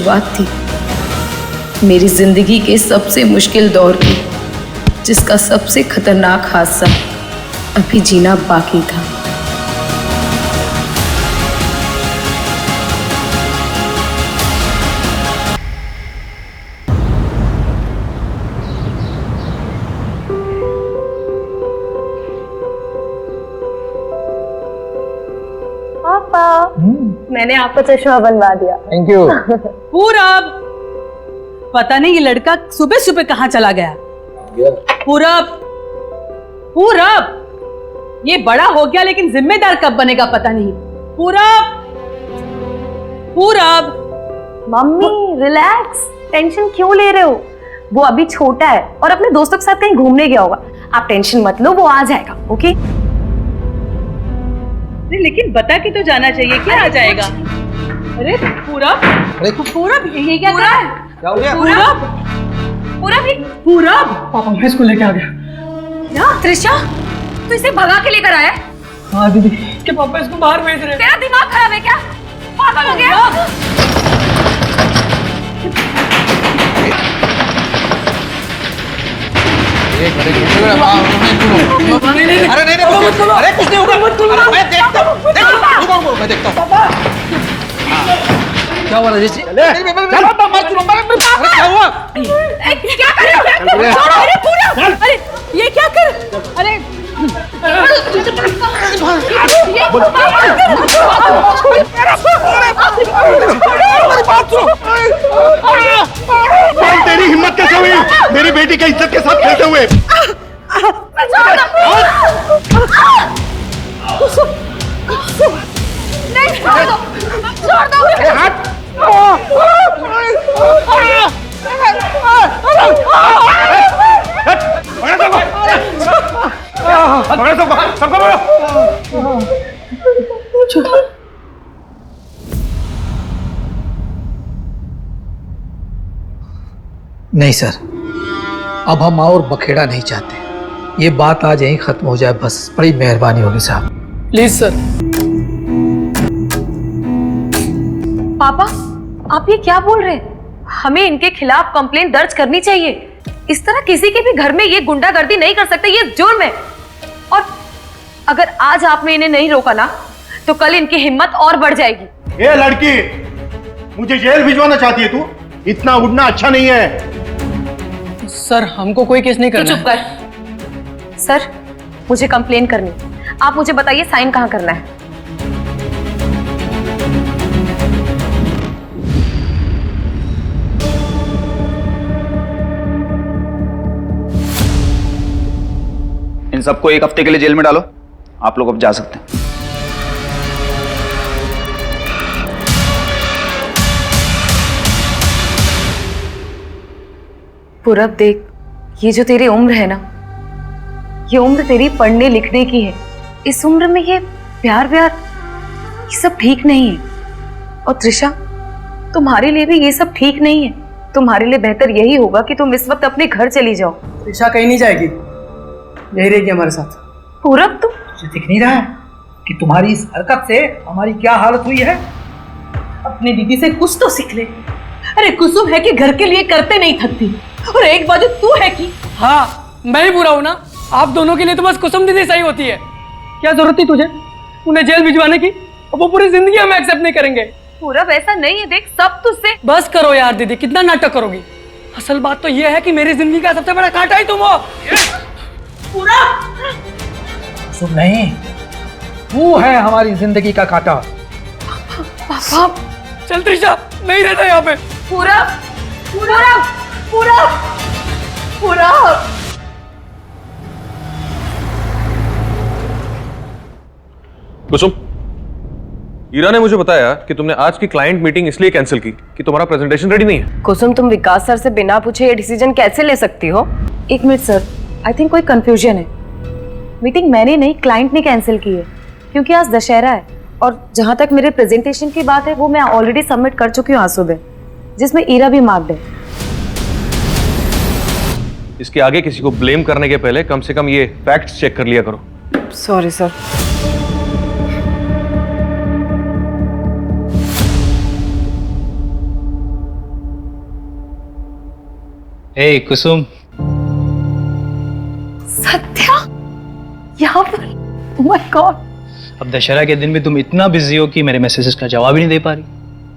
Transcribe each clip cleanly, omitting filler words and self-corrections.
शुरुआत थी मेरी जिंदगी के सबसे मुश्किल दौर की, जिसका सबसे खतरनाक हादसा अभी जीना बाकी था। पापा, मैंने आपको चश्मा बनवा दिया। Thank you. पूरब, पता नहीं ये लड़का सुबह सुबह कहाँ चला गया। पूरब, पूरब, ये बड़ा हो गया लेकिन जिम्मेदार कब बनेगा पता नहीं। पूरब, पूरब। मम्मी रिलैक्स, टेंशन क्यों ले रहे हो? वो अभी छोटा है और अपने दोस्तों के साथ कहीं घूमने गया होगा। आप टेंशन मत लो, वो आ जाएगा। ओके? लेकिन बता के तो जाना चाहिए, क्या आ जाएगा? अरे पूरब, पूरब ये क्या कर रहा है? क्या हो गया? पूरब, पूरब। पापा मैं इसको लेके आ गया। क्या त्रिशा, तू इसे भगा के लेकर आया? हाँ दीदी, कि पापा इसको बाहर भेज रहे हैं। तेरा दिमाग खराब है क्या? पागल हो गया? अरे नहीं, अरे कुछ नहीं होगा। मैं देखता हूँ, मैं देखता हूँ। क्या हुआ राजेश जी? क्या हुआ? क्या कर रहे हो? अरे पूरा, अरे ये क्या कर? अरे तेरी हिम्मत कैसे हुई मेरी बेटी की इज्जत के साथ खेलते हुए? नहीं, छोड़ दो, छोड़ दो। नहीं सर, अब हम और बखेड़ा नहीं चाहते। ये बात आज यहीं खत्म हो जाए बस। बड़ी मेहरबानी होगी साहब। Please sir. पापा, आप ये क्या बोल रहे हैं? हमें इनके खिलाफ कंप्लेंट दर्ज करनी चाहिए। इस तरह किसी के भी घर में ये गुंडागर्दी नहीं कर सकते, ये जुर्म है। और अगर आज आपने इन्हें नहीं रोका ना, तो कल इनकी हिम्मत और बढ़ जाएगी। ये लड़की मुझे जेल भिजवाना चाहती है तू? इतना उड़ना अच्छा नहीं है। सर हमको कोई केस नहीं करना। चुप कर। सर, मुझे कंप्लेन करनी। आप मुझे बताइए साइन कहाँ करना है? इन सबको 1 हफ्ते के लिए जेल में डालो। आप लोग अब जा सकते हैं। पूरब देख, ये जो तेरी उम्र है ना, ये उम्र तेरी पढ़ने लिखने की है। इस उम्र में ये प्यार व्यार ये सब ठीक नहीं है। और त्रिशा, तुम्हारे लिए भी ये सब ठीक नहीं है। तुम्हारे लिए बेहतर यही होगा कि तुम इस वक्त अपने घर चली जाओ। त्रिशा कहीं नहीं जाएगी, यही रहेगी हमारे साथ। पूरब, तुम तुझे दिख नहीं रहा है कि तुम्हारी इस हरकत से हमारी क्या हालत हुई है? अपनी दीदी से कुछ तो सीख ले। अरे कुसुम है कि घर के लिए करते नहीं थकती, और एक बाजू तू है कि हाँ मैं ही बुरा हूं ना। आप दोनों के लिए तो बस कुसुम दीदी सही होती है। क्या जरूरत थी तुझे उन्हें जेल भिजवाने की? अब वो पूरी जिंदगी हम एक्सेप्ट नहीं करेंगे। पूरब, ऐसा नहीं है। देख, सब तुझसे। बस करो यार दीदी, कितना नाटक करोगी? असल बात तो ये है कि मेरी जिंदगी का सबसे बड़ा कांटा ही तुम हो। पूरा सुन नहीं, तू है हमारी जिंदगी का कांटा। पापा, चल त्रिशा, नहीं रहता यहाँ पे। पूरब, पूरब, पूरब, पूरब। कुसुम, ईरा ने मुझे बताया कि तुमने आज की क्लाइंट मीटिंग इसलिए कैंसिल की कि तुम्हारा प्रेजेंटेशन रेडी नहीं है। कुसुम, तुम विकास सर से बिना पूछे ये डिसीजन कैसे ले सकती हो? एक मिनट सर, आई थिंक कोई कंफ्यूजन है। मीटिंग मैंने नहीं, क्लाइंट ने कैंसिल की है, क्योंकि आज दशहरा है। और जहां तक मेरे प्रेजेंटेशन की बात है, वो मैं ऑलरेडी सबमिट कर चुकी हूँ आज सुबह, जिसमें ईरा भी मार्क्ड है। इसके आगे किसी को ब्लेम करने के पहले कम से कम ये फैक्ट्स चेक कर लिया करो। Sorry sir. Hey Kusum, Satya यहाँ पर? Oh my God! अब दशहरा के दिन भी तुम इतना बिजी हो कि मेरे मैसेजेस का जवाब ही नहीं दे पा रही,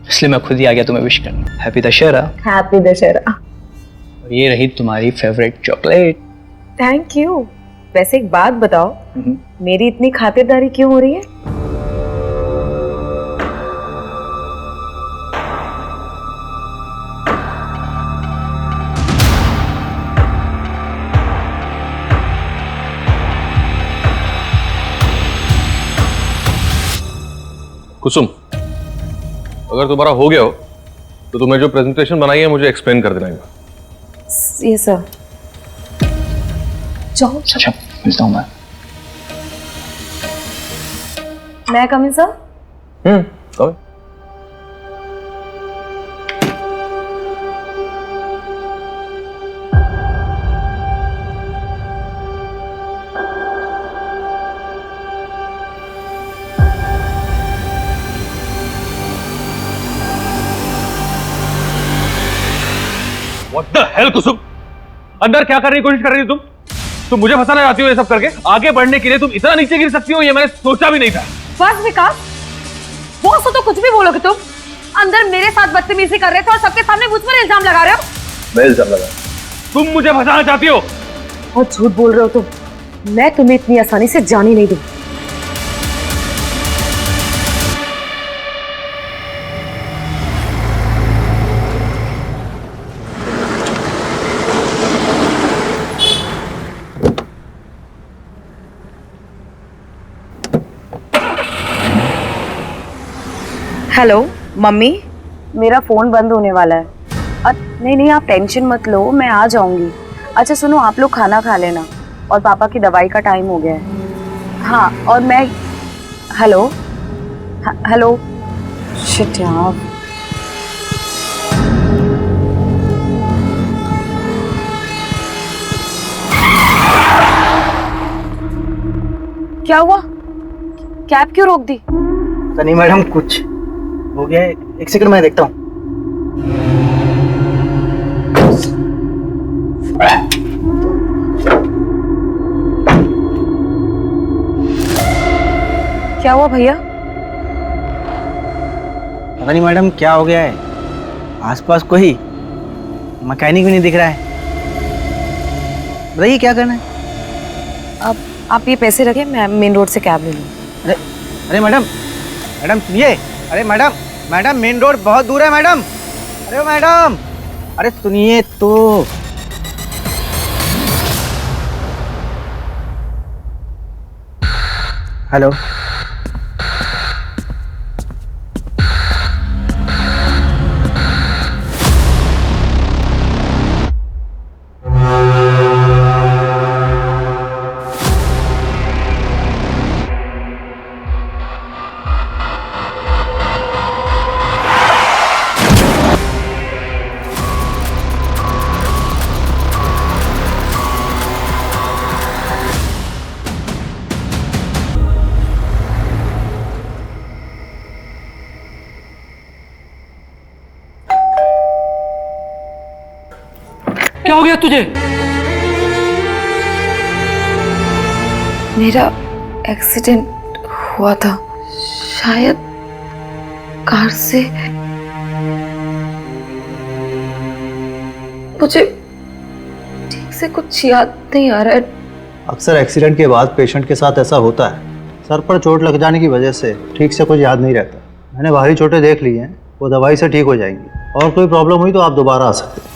इसलिए मैं खुद ही आ गया तुम्हें विश करने। हैप्पी दशहरा। हैप्पी दशहरा। और ये रही तुम्हारी फेवरेट चॉकलेट। Thank you. वैसे एक बात बताओ, मेरी इतनी खातिरदारी क्यों हो रही है? कुसुम, अगर तुम्हारा हो गया हो तो तुम्हें जो प्रेजेंटेशन बनाई है मुझे एक्सप्लेन कर देना एक बार। ये सर। जाओ। अच्छा, मिलता हूँ मैं कम इन सर? कहो। What the hell, कुसुम? अंदर क्या करने की कोशिश कर रही हो तुम मुझे फंसाना चाहती हो ये सब करके? आगे बढ़ने के लिए तुम इतना नीचे गिर सकती हो, ये मैंने सोचा भी नहीं था। बस विकास, बॉस हो तो कुछ भी बोलोगे तुम। अंदर मेरे साथ बदतमीजी कर रहे थे और सबके सामने मुझ पर इल्जाम लगा रहे हो। मैं इल्जाम लगा? तुम मुझे फंसाना चाहती हो? बहुत झूठ बोल रहे हो तुम। मैं तुम्हें इतनी आसानी से जाने नहीं दूं। हेलो मम्मी, मेरा फोन बंद होने वाला है। नहीं नहीं, आप टेंशन मत लो, मैं आ जाऊंगी। अच्छा सुनो, आप लोग खाना खा लेना और पापा की दवाई का टाइम हो गया है। हाँ, और मैं हेलो हेलो शिट यार। क्या हुआ? कैब क्यों रोक दी? नहीं मैडम, कुछ हो गया है। एक सेकंड मैं देखता हूँ। क्या हुआ भैया? पता नहीं मैडम क्या हो गया है, आसपास कोई मैकेनिक भी नहीं दिख रहा है। बताइए क्या करना है? आप ये पैसे रखें, मैं मेन रोड से कैब ले लूँ। अरे अरे मैडम, मैडम सुनिए। अरे मैडम, मैडम मेन रोड बहुत दूर है मैडम। अरे मैडम, अरे सुनिए तो। हेलो, क्या हो गया तुझे? मेरा एक्सीडेंट हुआ था, शायद कार से। मुझे ठीक से कुछ याद नहीं आ रहा है। अक्सर एक्सीडेंट के बाद पेशेंट के साथ ऐसा होता है। सर पर चोट लग जाने की वजह से ठीक से कुछ याद नहीं रहता। मैंने बाहरी चोटें देख ली हैं, वो दवाई से ठीक हो जाएंगी। और कोई प्रॉब्लम हुई तो आप दोबारा आ सकते हैं।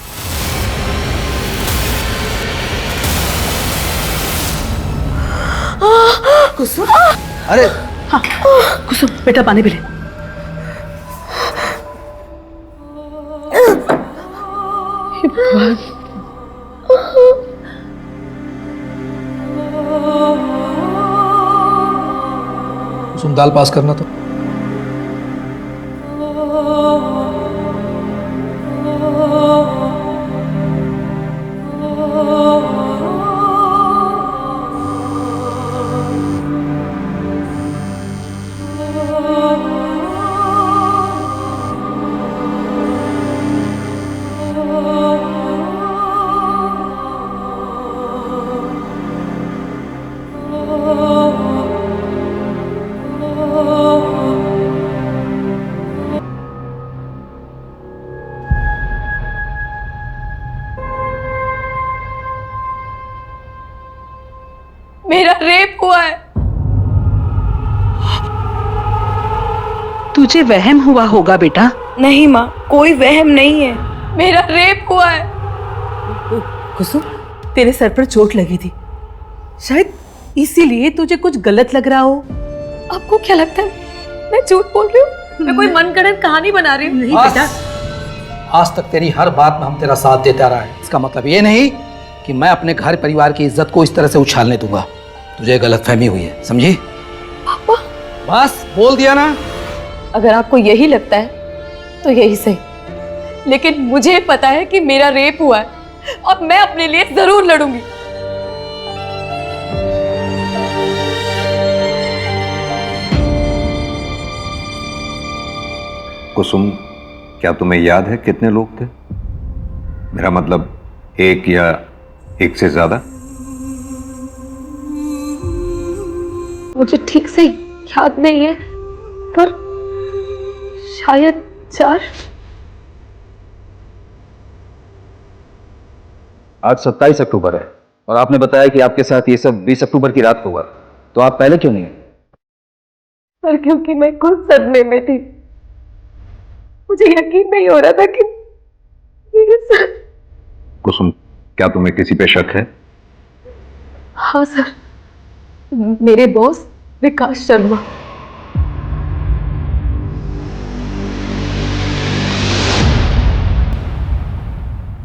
कुसुम, अरे हाँ, कुसुम बेटा पानी पी ले। कुसुम, दाल पास करना तो। तुझे वहम हुआ होगा बेटा। नहीं माँ, कोई वहम नहीं है, मेरा रेप हुआ है। कुसुम, तेरे सर पर चोट लगी थी, शायद इसीलिए तुझे कुछ गलत लग रहा हो। आपको क्या लगता है मैं झूठ बोल रही हूँ? मैं कोई मनगढ़ंत कहानी बना रही हूँ? नहीं बेटा, आज तक तेरी हर बात में हम तेरा साथ देता रहा है। इसका मतलब ये नहीं कि मैं अपने घर परिवार की इज्जत को इस तरह से उछालने दूंगा। तुझे गलतफहमी हुई है, समझी? पापा, बस बोल दिया ना। अगर आपको यही लगता है तो यही सही, लेकिन मुझे पता है कि मेरा रेप हुआ है और मैं अपने लिए जरूर लड़ूंगी। कुसुम, क्या तुम्हें याद है कितने लोग थे? मेरा मतलब एक या एक से ज्यादा? मुझे ठीक से याद नहीं है, पर शायद 4। आज 27 अक्टूबर है और आपने बताया कि आपके साथ ये सब 20 अक्टूबर की रात को हुआ, तो आप पहले क्यों नहीं आए? पर क्योंकि मैं खुद सदमे में थी, मुझे यकीन नहीं हो रहा था कि मेरे साथ। कुसुम, क्या तुम्हें किसी पे शक है? हाँ सर, मेरे बॉस विकास शर्मा।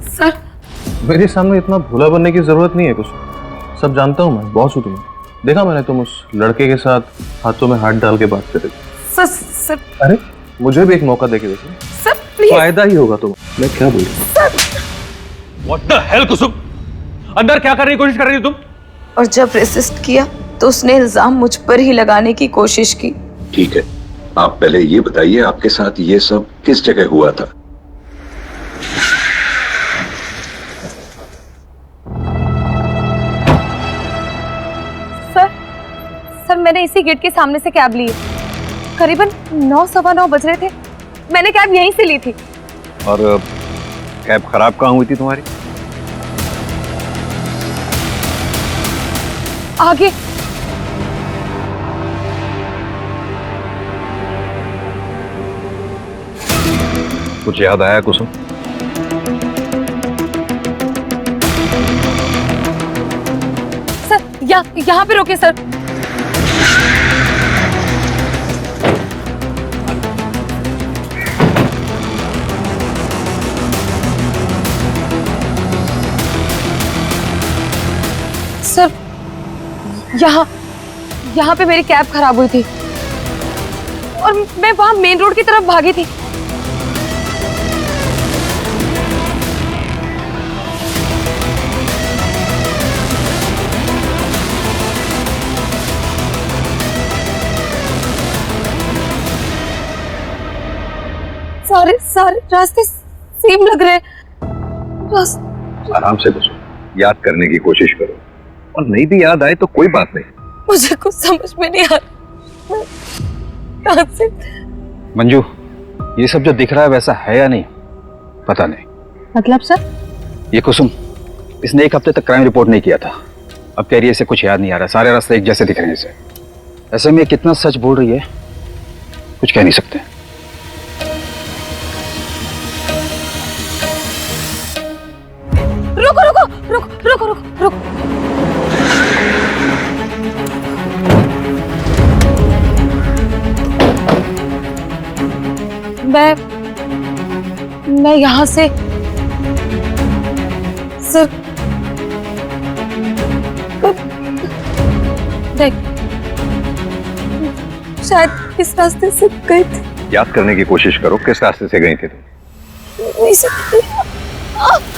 सर, मेरे सामने इतना भोला बनने की जरूरत नहीं है कुसुम। सब जानता हूँ मैं, बॉस हूँ तुम्हें। देखा मैंने तुम उस लड़के के साथ हाथों में हाथ डाल के बात कर रही थी। सर, सर, अरे मुझे भी एक मौका देके देखो, सर प्लीज। फायदा ही होगा तुम्हें। मैं क्या बोल रहा हूँ? What the hell कुसुम, अंदर क्या करने की कोशिश कर रही हो तुम? और जब रेसिस्ट किया तो उसने इल्जाम मुझ पर ही लगाने की कोशिश की। ठीक है, आप पहले ये बताइए आपके साथ ये सब किस जगह हुआ था? सर मैंने इसी गेट के सामने से कैब ली है। करीबन 9:15 बज रहे थे। मैंने कैब यहीं से ली थी। और कैब खराब कहाँ हुई थी तुम्हारी? आगे। कुछ याद आया कुसुम? सर यहाँ पे रोके सर। सर यहाँ पे मेरी कैब खराब हुई थी और मैं वहां मेन रोड की तरफ भागी थी। सारे रास्ते सेम लग रहे हैं। आराम से कुसुम, याद करने की कोशिश करो, और नहीं भी याद आए तो कोई बात नहीं। मुझे कुछ समझ में नहीं आ रहा। कहां से? मंजू, ये सब जो दिख रहा है वैसा है या नहीं पता नहीं। मतलब सर? ये कुसुम, इसने 1 हफ्ते तक क्राइम रिपोर्ट नहीं किया था। अब कह रही है इसे कुछ याद नहीं आ रहा, सारे रास्ते एक जैसे दिख रहे हैं इसे। ऐसे में कितना सच बोल रही है कुछ कह नहीं सकते। रुको रुको रुको रुको रुको रुको। मैं यहां से सर देख, शायद इस रास्ते से गए थे। याद करने की कोशिश करो, किस रास्ते से गई थी तुम? नहीं सर।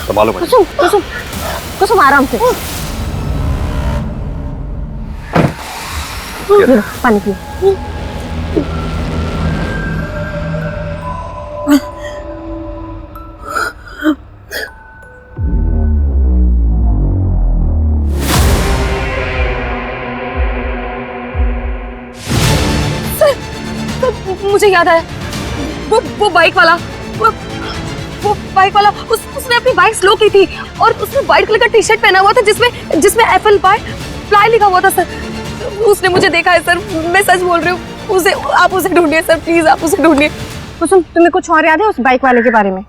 संभालो कुसुम कुसुम कुसुम, आराम से। पानी पियो। मुझे याद आया, वो बाइक वाला, वो बाइक वाला उसने अपनी बाइक स्लो की थी और उसने व्हाइट कलर का टी शर्ट पहना हुआ था जिसमें एप्पल पाई फ्लाई लिखा हुआ था सर। उसने मुझे देखा है सर, मैं सच बोल रही हूँ। आप उसे ढूंढिए सर, प्लीज आप उसे ढूंढिए। कुसुम, तुम्हें कुछ और याद है उस बाइक वाले के बारे में,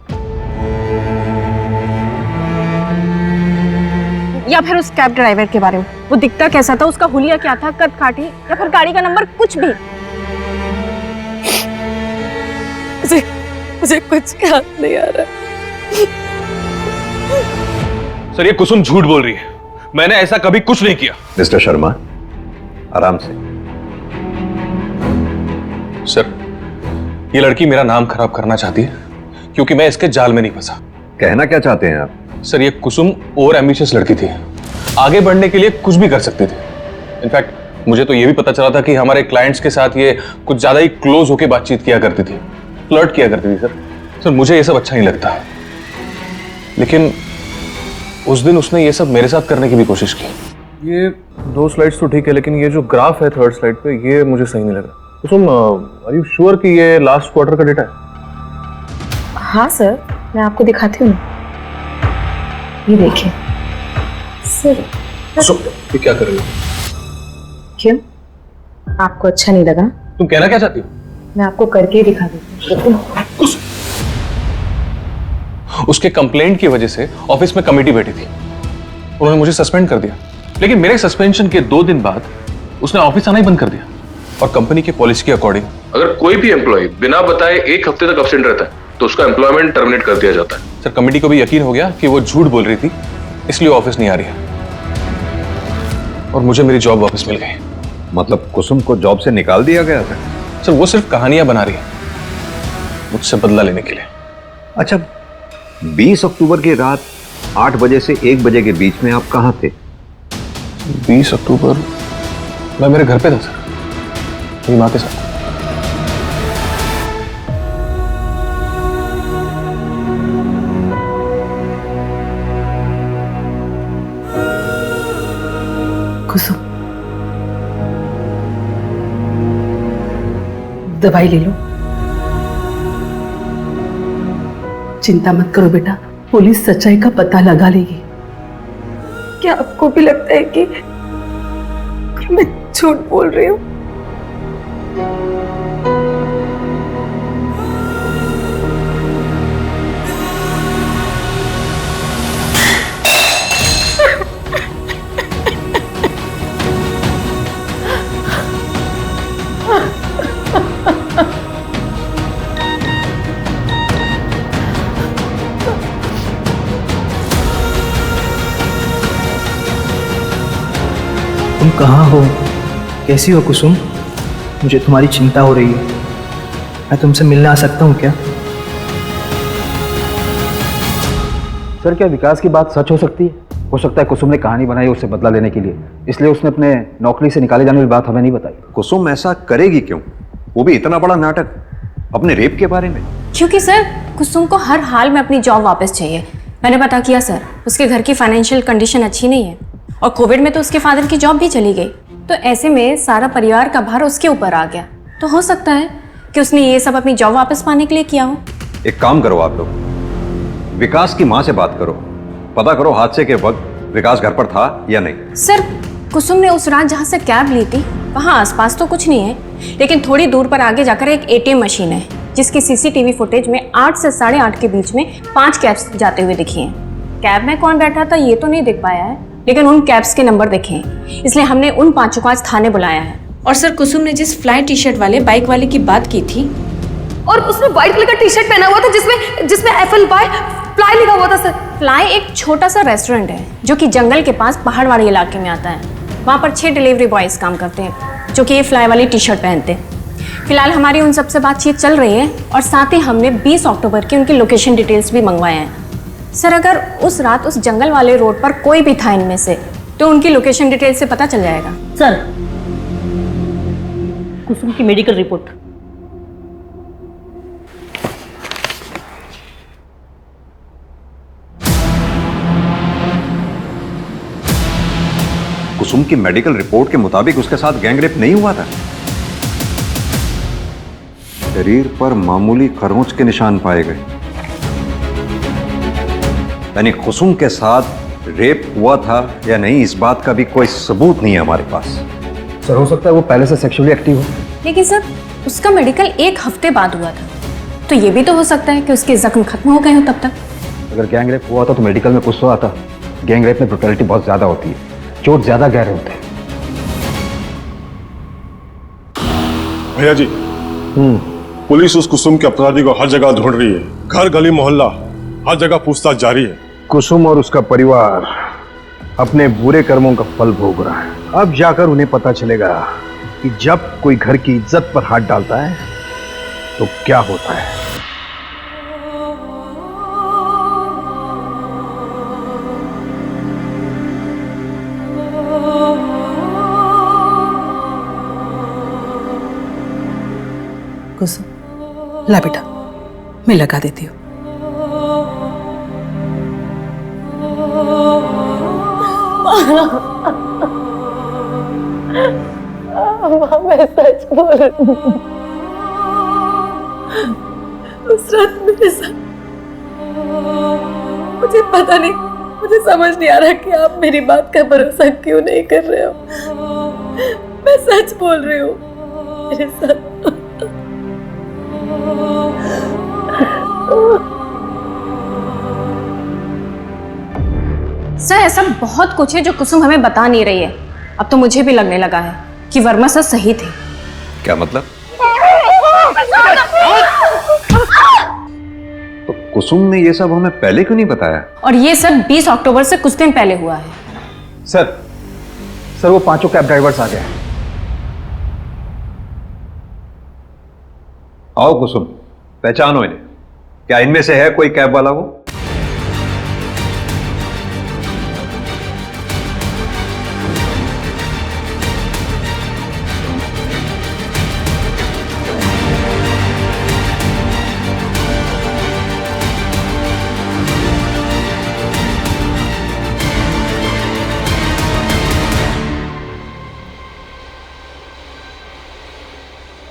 या फिर उस कैब ड्राइवर के बारे में? वो दिखता कैसा था, उसका हुलिया क्या था, कद काठी या फिर गाड़ी का नंबर, कुछ भी? मुझे कुछ याद नहीं आ रहा। सर ये कुसुम झूठ बोल रही है, मैंने ऐसा कभी कुछ नहीं किया। मिस्टर शर्मा, आराम से। सर ये लड़की मेरा नाम खराब करना चाहती है क्योंकि मैं इसके जाल में नहीं फंसा। कहना क्या चाहते हैं आप? सर ये कुसुम ओवर एम्बिशियस लड़की थी, आगे बढ़ने के लिए कुछ भी कर सकती थी। इनफैक्ट मुझे तो ये भी पता चला था कि हमारे क्लाइंट्स के साथ ये कुछ ज्यादा ही क्लोज होकर बातचीत किया करती थी, फ्लर्ट किया करती थी। सर मुझे ये सब अच्छा नहीं लगता, लेकिन उस दिन उसने ये सब मेरे साथ करने की भी कोशिश की। ये 2 स्लाइड्स तो ठीक है, लेकिन ये जो ग्राफ है 3rd स्लाइड पे, ये मुझे सही नहीं लगा। कुसुम, आर यू श्योर कि ये लास्ट क्वार्टर का डेटा है? हाँ सर, मैं आपको दिखाती हूँ, ये देखिए सर। ये क्या कर रही हो? क्यों, आपको अच्छा नहीं लगा? तुम कहना क्या चाहती हो? मैं आपको करके ही दिखा देती हूँ। उसके कंप्लेंट की वजह से ऑफिस में कमेटी बैठी थी, उन्होंने मुझे सस्पेंड कर दिया, लेकिन मेरे सस्पेंशन के 2 दिन बाद उसने ऑफिस आना ही बंद कर दिया। और कंपनी की पॉलिसी के अकॉर्डिंग अगर कोई भी एम्प्लॉय बिना बताए 1 हफ्ते तक एब्सेंट रहता है तो उसका एम्प्लॉयमेंट टर्मिनेट कर दिया जाता है। सर कमेटी को भी यकीन हो गया कि वो झूठ बोल रही थी, इसलिए ऑफिस नहीं आ रही है और मुझे मेरी जॉब वापस मिल गई। मतलब कुसुम को जॉब से निकाल दिया गया था? सर वो सिर्फ कहानियां बना रही है मुझसे बदला लेने के लिए। अच्छा, 20 अक्टूबर की रात 8 बजे से 1 बजे के बीच में आप कहाँ थे? 20 अक्टूबर मैं मेरे घर पे था सर, मेरी माँ के साथ। कुसुम, दवाई ले लो। चिंता मत करो बेटा, पुलिस सच्चाई का पता लगा लेगी। क्या आपको भी लगता है कि मैं झूठ बोल रही हूँ? तुम कहाँ हो? कैसी हो कुसुम? मुझे तुम्हारी चिंता हो रही है। मैं तुमसे मिलने आ सकता हूँ क्या? सर क्या विकास की बात सच हो सकती है? हो सकता है कुसुम ने कहानी बनाई उससे बदला लेने के लिए, इसलिए उसने अपने नौकरी से निकाले जाने की बात हमें नहीं बताई। कुसुम ऐसा करेगी क्यों? वो भी इतना बड़ा नाटक अपने रेप के बारे में। क्योंकि सर कुसुम को हर हाल में अपनी जॉब वापस चाहिए। मैंने पता किया सर, उसके घर की फाइनेंशियल कंडीशन अच्छी नहीं है और कोविड में तो उसके फादर की जॉब भी चली गई, तो ऐसे में सारा परिवार का भार उसके ऊपर आ गया। तो हो सकता है कि उसने ये सब अपनी जॉब वापस पाने के लिए किया हो। एक काम करो आप लोग, विकास की माँ से बात करो, पता करो हादसे के वक्त विकास घर पर था या नहीं। सर कुसुम ने उस रात जहाँ से कैब ली थी वहाँ आसपास तो कुछ नहीं है, लेकिन थोड़ी दूर पर आगे जाकर एक ATM मशीन है जिसकी CCTV फुटेज में 8 से 8:30 के बीच में 5 कैब्स जाते हुए दिखी हैं। कैब में कौन बैठा था ये तो नहीं दिख पाया है, लेकिन उन कैब्स के नंबर देखे हैं, इसलिए हमने उन 5 को आज थाने बुलाया है। और सर कुसुम ने जिस फ्लाई टी-शर्ट वाले बाइक वाले की बात की थी, और उसने व्हाइट कलर का टी-शर्ट पहना हुआ था जिसमें FLY फ्लाई लिखा हुआ था सर। फ्लाई एक छोटा सा रेस्टोरेंट है जो कि जंगल के पास पहाड़ वाले इलाके में आता है। वहाँ पर 6 डिलीवरी बॉयज काम करते हैं जो कि ये फ्लाई वाली टी-शर्ट पहनते हैं। फिलहाल हमारी उन सबसे बातचीत चल रही है और साथ ही हमने 20 अक्टूबर की उनकी लोकेशन डिटेल्स भी मंगवाए हैं। सर अगर उस रात उस जंगल वाले रोड पर कोई भी था इनमें से तो उनकी लोकेशन डिटेल से पता चल जाएगा। सर कुसुम की मेडिकल रिपोर्ट। कुसुम की मेडिकल रिपोर्ट के मुताबिक उसके साथ गैंगरेप नहीं हुआ था। शरीर पर मामूली खरोंच के निशान पाए गए, यानी कुसुम के साथ रेप हुआ था या नहीं इस बात का भी कोई सबूत नहीं है हमारे पास। सर हो सकता है वो पहले से सेक्सुअली एक्टिव हो, लेकिन सर उसका मेडिकल 1 हफ्ते बाद हुआ था, तो ये भी तो हो सकता है कि उसके जख्म खत्म हो गए हो तब तक। अगर गैंग रेप हुआ था तो मेडिकल में कुछ तो आता। गैंग रेप में ब्रुटैलिटी बहुत ज्यादा होती है, चोट ज्यादा गहरे होते हैं। भैया जी, पुलिस उस कुसुम के अपराधी को हर जगह ढूंढ रही है, घर गली मोहल्ला हर जगह पूछताछ जारी है। कुसुम और उसका परिवार अपने बुरे कर्मों का फल भोग रहा है। अब जाकर उन्हें पता चलेगा कि जब कोई घर की इज्जत पर हाथ डालता है तो क्या होता है। कुसुम, ला बेटा, मैं लगा देती हूँ। मैं सच बोल रही हूँ। उस रात मेरे साथ, मुझे पता नहीं, मुझे समझ नहीं आ रहा कि आप मेरी बात का भरोसा क्यों नहीं कर रहे हो। मैं सच बोल रही हूँ, मेरे साथ सर ऐसा बहुत कुछ है जो कुसुम हमें बता नहीं रही है। अब तो मुझे भी लगने लगा है कि वर्मा सर सही थे। क्या मतलब? तो कुसुम ने ये सब हमें पहले क्यों नहीं बताया? और ये सब 20 अक्टूबर से कुछ दिन पहले हुआ है। सर वो 5 कैब ड्राइवर्स आ गए। आओ कुसुम, पहचानो इन्हें। क्या इनमें से है कोई कैब वाला? वो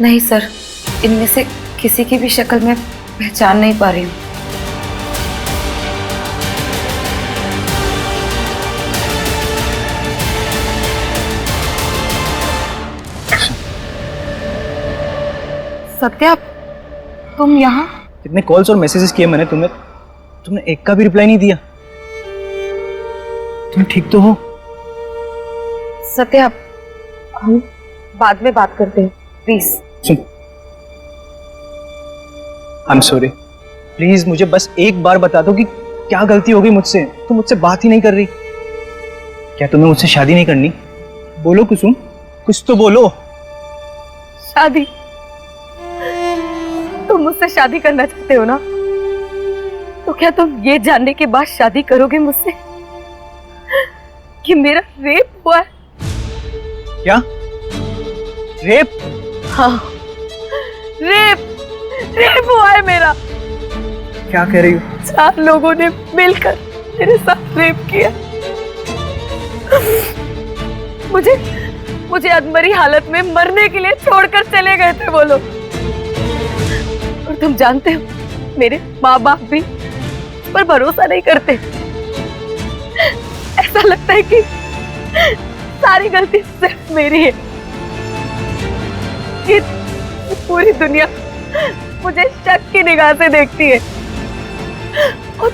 नहीं सर, इनमें से किसी की भी शक्ल मैं पहचान नहीं पा रही हूँ। सत्या, तुम यहाँ? कितने कॉल्स और मैसेजेस किए मैंने तुम्हें, तुमने एक का भी रिप्लाई नहीं दिया। तुम ठीक तो हो? सत्या, हम बाद में बात करते हैं, please. I am sorry, please मुझे बस एक बार बता दो कि क्या गलती हो गई मुझसे। तुम मुझसे बात ही नहीं कर रही। क्या तुम्हें मुझसे शादी नहीं करनी? बोलो कुसुम, कुछ तो बोलो। शादी? तुम मुझसे शादी करना चाहते हो ना? तो क्या तुम ये जानने के बाद शादी करोगे मुझसे कि मेरा रेप हुआ है? क्या रेप? हाँ, रेप हुआ है मेरा। क्या कह रही हो? 4 लोगों ने मिलकर मेरे साथ रेप किया। मुझे अधमरी हालत में मरने के लिए छोड़कर चले गए थे वो लोग। और तुम जानते हो, मेरे माँ बाप भी उस पर भरोसा नहीं करते। ऐसा लगता है कि सारी गलती सिर्फ मेरी है। कि पूरी दुनिया मुझे शक की निगाह से देखती है और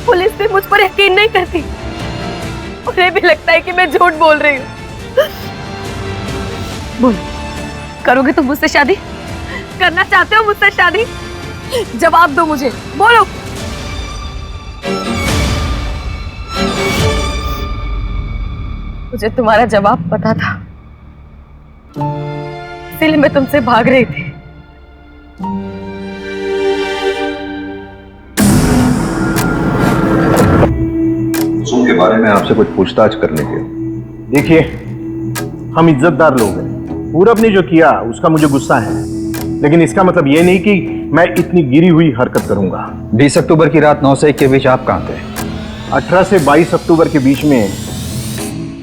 पुलिस भी मुझ पर यकीन नहीं करती। उन्हें भी लगता है कि मैं झूठ बोल रही हूँ। बोल, करोगे तुम मुझसे शादी? करना चाहते हो मुझसे शादी? जवाब दो मुझे, बोलो। मुझे तुम्हारा जवाब पता था, इसलिए मैं तुमसे भाग रही थी। कुसुम के बारे में आपसे कुछ पूछताछ करने के। देखिए, हम इज्जतदार लोग हैं। पूरब ने जो किया उसका मुझे गुस्सा है, लेकिन इसका मतलब ये नहीं कि मैं इतनी गिरी हुई हरकत करूंगा। 20 अक्टूबर की रात 9 से 1 के बीच आप कहाँ थे? 18 से 22 अक्टूबर के बीच में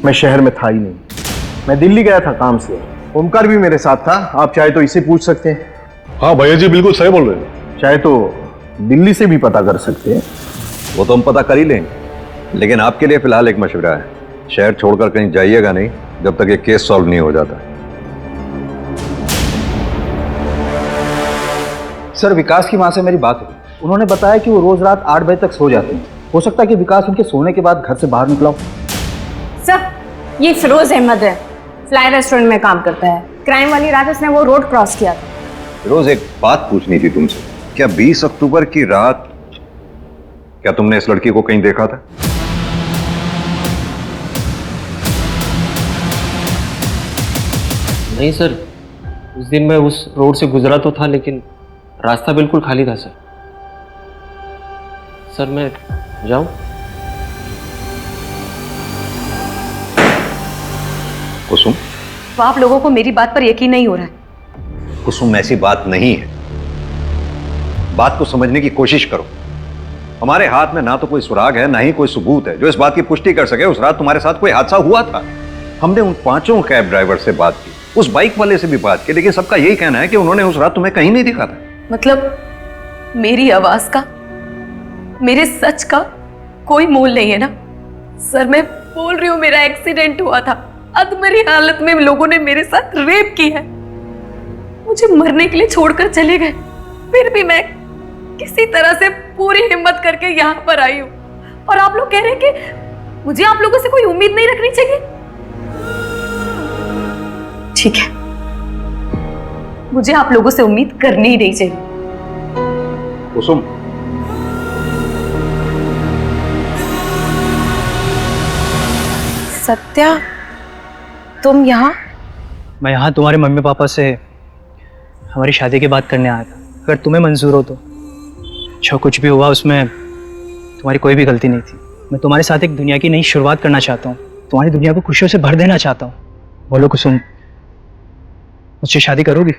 मैं शहर में था ही नहीं। मैं दिल्ली गया था काम से। ओमकार भी मेरे साथ था, आप चाहे तो इसे पूछ सकते हैं। हाँ भैया जी, बिल्कुल सही बोल रहे हैं। चाहे तो दिल्ली से भी पता कर सकते हैं। वो तो हम पता कर ही लेंगे, लेकिन आपके लिए फिलहाल एक मशवरा है। शहर छोड़कर कहीं जाइएगा नहीं जब तक ये केस सॉल्व नहीं हो जाता। सर विकास की माँ से मेरी बात हुई, उन्होंने बताया कि वो रोज रात 8 बजे तक सो जाते हैं। हो सकता है कि विकास उनके सोने के बाद घर से बाहर निकला हो। सर, ये फिरोज अहमद है, फ्लाई रेस्टोरेंट में काम करता है। क्राइम वाली रात उसने वो रोड क्रॉस किया था। रोज एक बात पूछनी थी तुमसे, क्या 20 अक्टूबर की रात क्या तुमने इस लड़की को कहीं देखा था? नहीं सर, उस दिन मैं उस रोड से गुजरा तो था, लेकिन रास्ता बिल्कुल खाली था सर। सर मैं जाऊं? कुसुम, तो आप लोगों को मेरी बात पर यकीन नहीं हो रहा है? कुसुम ऐसी बात नहीं है, बात को समझने की कोशिश करो। हमारे हाथ में ना तो कोई सुराग है ना ही कोई सबूत है जो इस बात की पुष्टि कर सके उस रात तुम्हारे साथ कोई हादसा हुआ था। हमने उन 5 कैब ड्राइवर से बात की, उस बाइक वाले से भी बात की, लेकिन सबका यही कहना है कि उन्होंने उस रात तुम्हें कहीं नहीं दिखा था। मतलब मेरी आवाज का, मेरे सच का कोई मोल नहीं है ना? सर मैं बोल रही हूँ, मेरा एक्सीडेंट हुआ था, अधमरी हालत में लोगों ने मेरे साथ रेप की है, मुझे मरने के लिए छोड़कर चले गए, फिर भी मैं किसी तरह से पूरी हिम्मत करके यहाँ पर आई हूँ। और आप लोग कह रहे हैं कि मुझे आप लोगों से कोई उम्मीद नहीं रखनी चाहिए? ठीक है, मुझे आप लोगों से उम्मीद करनी ही नहीं चाहिए। कुसुम, सत्या, तुम यहाँ? मैं यहाँ तुम्हारे मम्मी पापा से हमारी शादी की बात करने आया था। अगर तुम्हें मंजूर हो तो जो कुछ भी हुआ उसमें तुम्हारी कोई भी गलती नहीं थी। मैं तुम्हारे साथ एक दुनिया की नई शुरुआत करना चाहता हूँ, तुम्हारी दुनिया को खुशियों से भर देना चाहता हूँ। बोलो कुसुम, मुझसे शादी करोगी?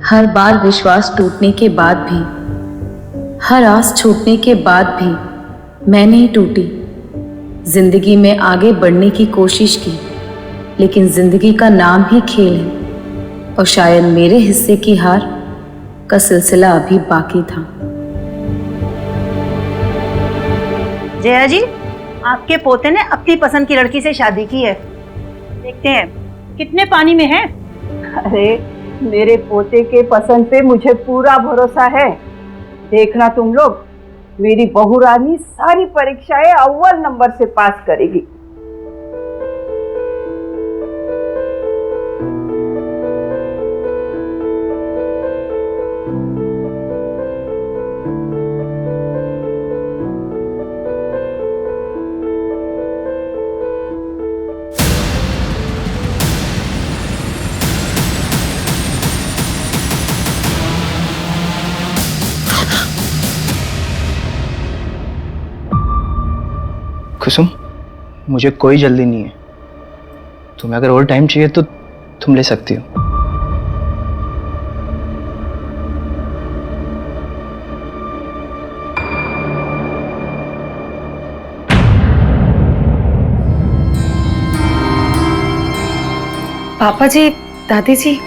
हर बार विश्वास टूटने के बाद भी, हर आस छूटने के बाद भी मैं नहीं टूटी। जिंदगी में आगे बढ़ने की कोशिश की, लेकिन जिंदगी का नाम ही खेल है और शायद मेरे हिस्से की हार का सिलसिला अभी बाकी था। जया जी, आपके पोते ने अपनी पसंद की लड़की से शादी की है। देखते हैं कितने पानी में है। अरे मेरे पोते के पसंद पे मुझे पूरा भरोसा है। देखना तुम लोग, मेरी बहू रानी सारी परीक्षाएं अव्वल नंबर से पास करेगी। कुसुम, मुझे कोई जल्दी नहीं है। तुम्हें अगर और टाइम चाहिए तो तुम ले सकती हो। पापा जी, दादी जी,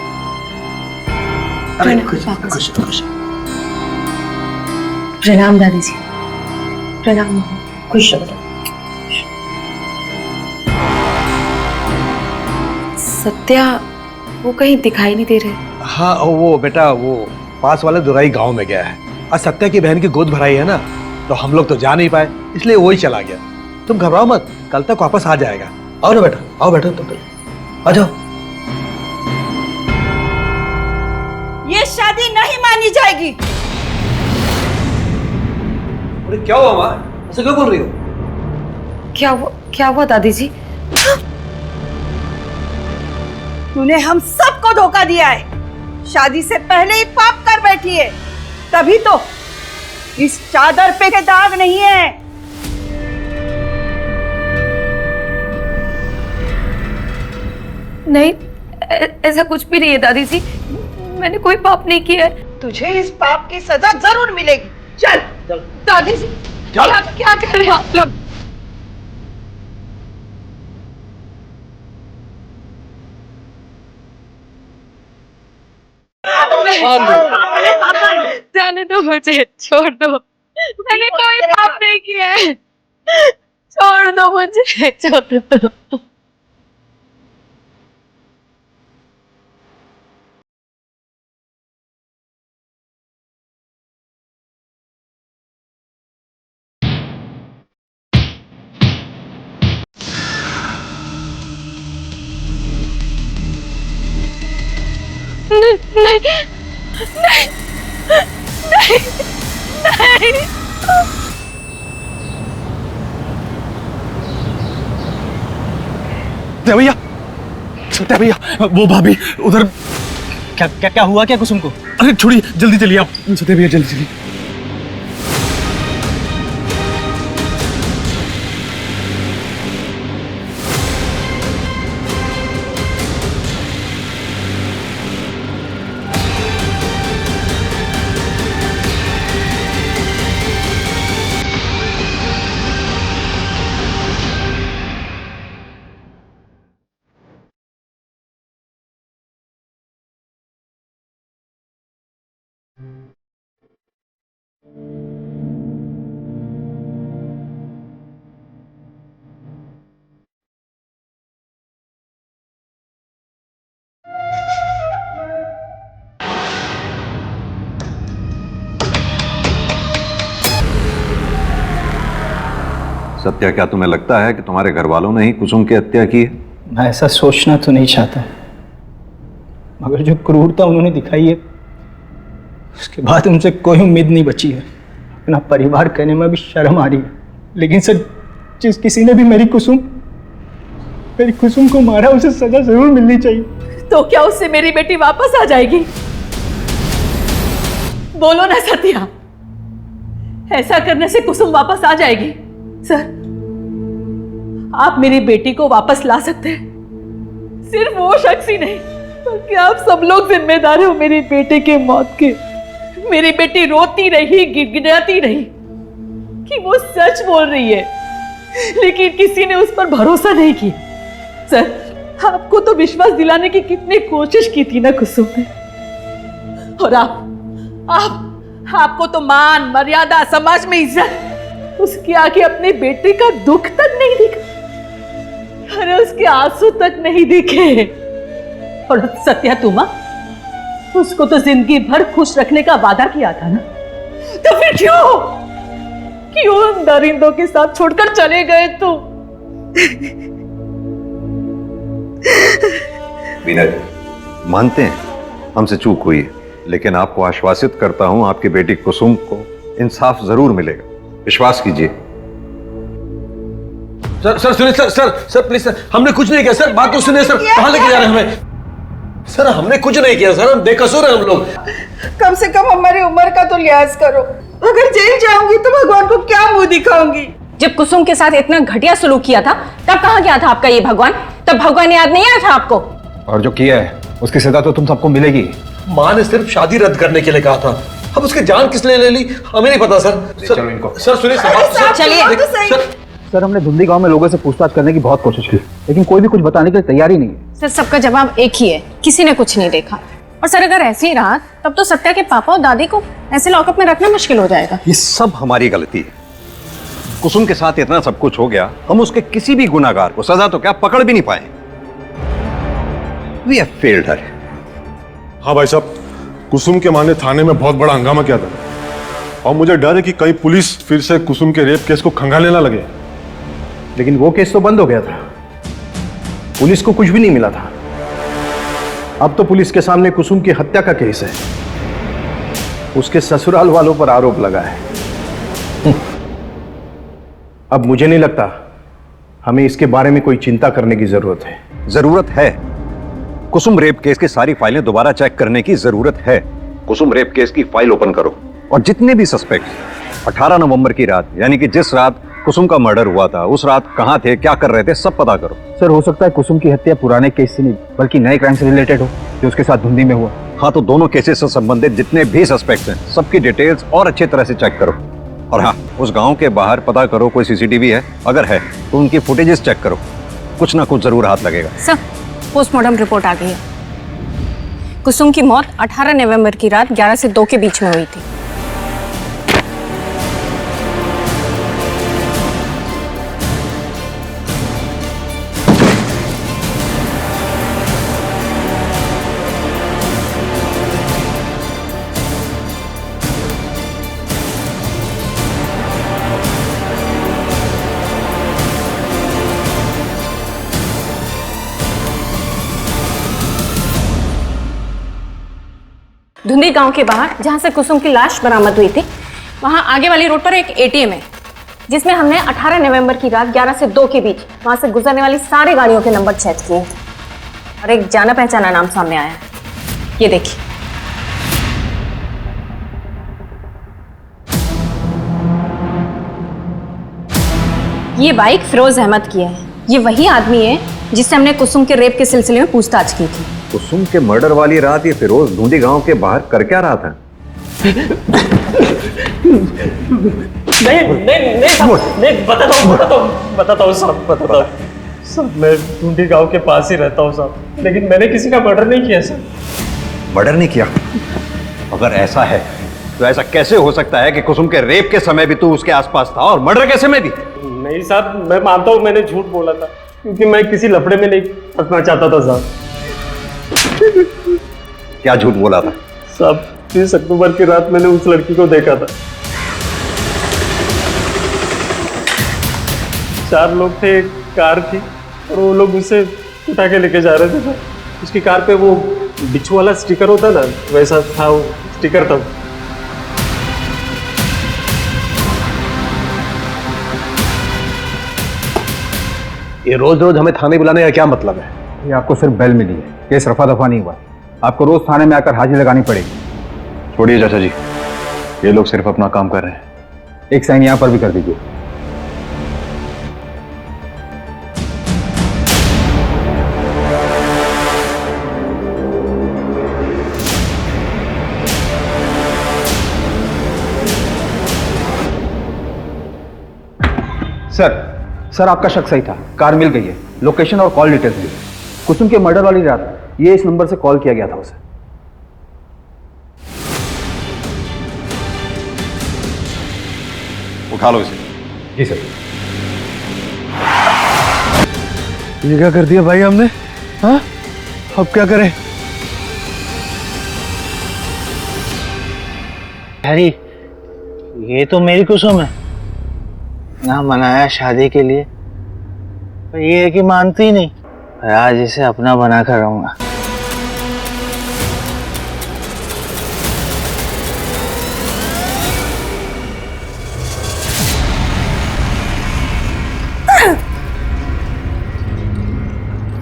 प्रणाम दादी जी। प्रणाम। खुश रहो। सत्या, वो कहीं दिखाई नहीं दे रहे। हाँ वो बेटा, वो पास वाले दुराई गांव में गया है। आज सत्या की बहन की गोद भराई है ना, तो हम लोग तो जा नहीं पाए, इसलिए वही चला गया। तुम घबराओ मत, कल तक वापस आ जाएगा। आओ ना बेटा, आओ बेटा, तुम आ जाओ। ये शादी नहीं मानी जाएगी। अरे क्या हुआ माँ, ऐसे क्यों बोल रही हो? क्या हुआ दादी जी? तूने हम सबको धोखा दिया है। शादी से पहले ही पाप कर बैठी है, तभी तो इस चादर पे के दाग नहीं है। नहीं, ऐसा कुछ भी नहीं है दादी जी, मैंने कोई पाप नहीं किया है। तुझे इस पाप की सजा जरूर मिलेगी। चल दादी जी, क्या कर रहे हैं आप लोग? जाने रहने दो मुझे, छोड़ दो, मैंने कोई पाप नहीं किया है, छोड़ दो मुझे, छोड़ दो। नहीं नहीं नहीं नहीं। भैया, सत्या भैया, वो भाभी उधर। क्या क्या क्या हुआ क्या कुसुम को? अरे छोड़िए, जल्दी चलिए आप। सत्या भैया जल्दी चलिए। सत्या, क्या तुम्हें लगता है कि तुम्हारे घर वालों ने ही कुसुम की हत्या की है? मैं ऐसा सोचना तो नहीं चाहता, मगर जो क्रूरता उन्होंने दिखाई है उसके बाद उनसे कोई उम्मीद नहीं बची है। अपना परिवार कहने में भी शर्म आ रही है। लेकिन सर, जिस किसी ने भी मेरी कुसुम को मारा, उसे सजा जरूर मिलनी चाहिए। तो क्या उससे मेरी बेटी वापस आ जाएगी? बोलो ना सत्या, ऐसा करने से कुसुम वापस आ जाएगी? सर, आप मेरी बेटी को वापस ला सकते हैं, सिर्फ वो शख्स ही नहीं बल्कि आप सब लोग जिम्मेदार हो मेरी बेटी के मौत के। मेरी बेटी रोती रही, गिड़गिड़ाती रही कि वो सच बोल रही है, लेकिन किसी ने उस पर भरोसा नहीं किया। सर, आपको तो विश्वास दिलाने की कितनी कोशिश की थी ना कुसुम ने, और आपको तो मान मर्यादा, समाज में इज्जत, उसके आगे अपने बेटे का दुख तक नहीं दिखा, अरे उसके आंसू तक नहीं दिखे। और सत्या, तुम उसको तो जिंदगी भर खुश रखने का वादा किया था ना, तो फिर क्यों उन दरिंदों के साथ छोड़कर चले गए तुम? बीना जी, मानते हैं हमसे चूक हुई है, लेकिन आपको आश्वासित करता हूं आपकी बेटी कुसुम को इंसाफ जरूर मिलेगा, विश्वास कीजिए। सर सुनिए, सर प्लीज सर, हमने कुछ नहीं किया सर, बात तो सुनिए सर। कहाँ लेके जा रहे हैं हमें? सर हमने कुछ नहीं किया सर, हम बेकसूर हैं हम लोग। कम से कम हमारी उम्र का तो लिहाज करो। अगर जेल जाऊंगी तो भगवान को क्या मुंह दिखाऊंगी? जब कुसुम के साथ इतना घटिया सलूक किया था तब कहाँ गया था आपका ये भगवान? तब भगवान याद नहीं आया था आपको? और जो किया है उसकी सजा तो तुम सबको मिलेगी। माँ ने सिर्फ शादी रद्द करने के लिए कहा था, अब उसकी जान किस लिए ले ली हमें नहीं पता सर। चलो इनको। सर सुनिए चलिए। सर, हमने धुंधी गांव में लोगों से पूछताछ करने की बहुत कोशिश की, लेकिन कोई भी कुछ बताने के लिए तैयार ही नहीं है। सर, सबका जवाब एक ही है, किसी ने कुछ नहीं देखा। और सर, अगर ऐसे ही रहा तब तो सत्या के पापा और दादी को ऐसे लॉकअप में रखना मुश्किल हो जाएगा। ये सब हमारी गलती है। कुसुम के साथ इतना सब कुछ हो गया, हम उसके किसी भी गुनाहगार को सजा तो क्या पकड़ भी नहीं पाए। We have failed her. हाँ भाई साहब, कुसुम के मां ने थाने में बहुत बड़ा हंगामा किया था, और मुझे डर है कि कहीं पुलिस फिर से कुसुम के रेप केस को खंगालने ना लगे। लेकिन वो केस तो बंद हो गया था, पुलिस को कुछ भी नहीं मिला था। अब तो पुलिस के सामने कुसुम की हत्या का केस है, उसके ससुराल वालों पर आरोप लगा है। अब मुझे नहीं लगता हमें इसके बारे में कोई चिंता करने की जरूरत है। जरूरत है। कुसुम रेप केस की सारी फाइलें दोबारा चेक करने की जरूरत है। कुसुम रेप केस की फाइल ओपन करो और जितने भी सस्पेक्ट 18 नवंबर की रात, यानी कि जिस रात कुसुम का मर्डर हुआ था, उस रात कहां थे, क्या कर रहे थे, सब पता करो। सर, हो सकता है कुसुम की हत्या पुराने केस से नहीं बल्कि नए क्राइम से रिलेटेड हो जो उसके साथ धुंधी में हुआ। हाँ, तो दोनों केसेस से संबंधित जितने भी सस्पेक्ट्स हैं सबकी डिटेल्स और अच्छी तरह से चेक करो। और हाँ, उस गांव के बाहर पता करो कोई सीसीटीवी है, अगर है तो उनकी फुटेजेस चेक करो, कुछ ना कुछ जरूर हाथ लगेगा। सर, पोस्टमार्टम रिपोर्ट आ गई है। कुसुम की मौत 18 नवंबर की रात 11 से 2 के बीच में हुई थी। धुंधी गांव के बाहर जहां से कुसुम की लाश बरामद हुई थी, वहां आगे वाली रोड पर एक एटीएम है जिसमें हमने 18 नवंबर की रात 11 से 2 के बीच वहां से गुजरने वाली सारी गाड़ियों के नंबर चेक किए और एक जाना पहचाना नाम सामने आया है। ये देखिए। ये बाइक फिरोज अहमद की है। ये वही आदमी है जिससे हमने कुसुम के रेप के सिलसिले में पूछताछ की थी। कुसुम के मर्डर वाली रात ये फिरोज धुंधी गांव के बाहर कर क्या रहा था? नहीं बताता हूँ सब मैं ढूंढी गांव के पास ही रहता हूँ साहब, लेकिन मैंने किसी का मर्डर नहीं किया सर। मर्डर नहीं किया? अगर ऐसा है तो ऐसा कैसे हो सकता है कि कुसुम के रेप के समय भी तू उसके आसपास था और मर्डर के समय भी? नहीं साहब, मैं मानता हूँ मैंने झूठ बोला था क्योंकि मैं किसी लफड़े में नहीं फंसना चाहता था साहब। क्या झूठ बोला था? साहब 30 अक्टूबर की रात मैंने उस लड़की को देखा था। 4 लोग थे, एक कार थी और वो लोग उसे उठा के लेके जा रहे थे। उसकी कार पे वो बिच्छू वाला स्टिकर होता ना, वैसा था वो स्टिकर था। ये रोज रोज हमें थाने बुलाने का क्या मतलब है? ये आपको सिर्फ बेल मिली है, केस रफा दफा नहीं हुआ। आपको रोज थाने में आकर हाजिरी लगानी पड़ेगी। छोड़िए चाचा जी, ये लोग सिर्फ अपना काम कर रहे हैं। एक साइन यहां पर भी कर दीजिए। सर आपका शक सही था, कार मिल गई है, लोकेशन और कॉल डिटेल्स भी। कुसुम के मर्डर वाली रात ये इस नंबर से कॉल किया गया था उसे। उठा लो इसे। जी सर। ये क्या कर दिया भाई हमने? हाँ, अब क्या करें? हैरी, ये तो मेरी कुसुम है ना, मनाया शादी के लिए, पर ये है कि मानती ही नहीं। आज इसे अपना बनाकर रहूंगा।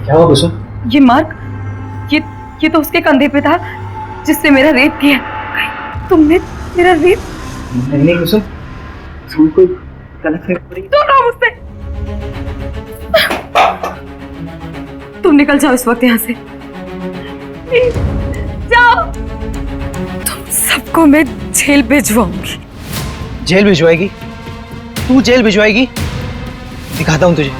क्या हुआ कुसुम? ये मार्क, ये तो उसके कंधे पे था जिससे मेरा रेप किया। तुमने मेरा रेप? नहीं कुसुम, तुम कोई गलत है। तुम रहो मुझसे। तुम निकल जाओ इस वक्त यहाँ से, प्लीज जाओ। तुम सबको मैं जेल भिजवाऊंगी। जेल भिजवाएगी? तू जेल भिजवाएगी? दिखाता हूँ तुझे।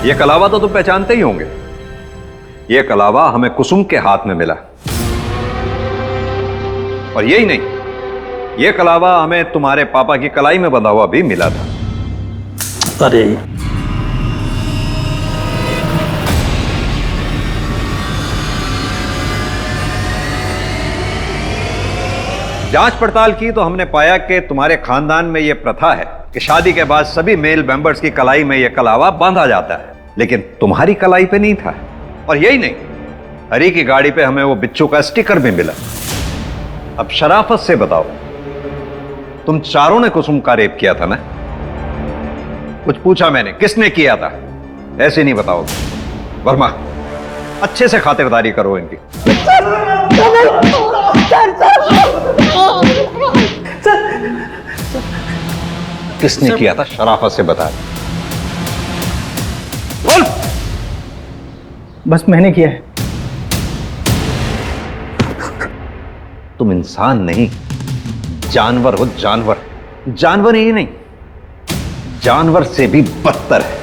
ये कलावा तो तुम पहचानते ही होंगे। ये कलावा हमें कुसुम के हाथ में मिला, और यही नहीं, ये कलावा हमें तुम्हारे पापा की कलाई में बंधा हुआ भी मिला था। अरे जांच पड़ताल की तो हमने पाया कि तुम्हारे खानदान में यह प्रथा है कि शादी के बाद सभी मेल मेंबर्स की कलाई में यह कलावा बांधा जाता है, लेकिन तुम्हारी कलाई पे नहीं था। और यही नहीं, हरी की गाड़ी पे हमें वो बिच्छू का स्टिकर भी मिला। अब शराफत से बताओ, तुम चारों ने कुसुम का रेप किया था ना? कुछ पूछा मैंने, किसने किया था? ऐसे नहीं बताओगे। वर्मा, अच्छे से खातिरदारी करो इनकी। किसने किया था? शराफत से बता। बोल। बस मैंने किया है। तुम इंसान नहीं, जानवर हो। जानवर। जानवर ही नहीं, जानवर से भी बदतर है।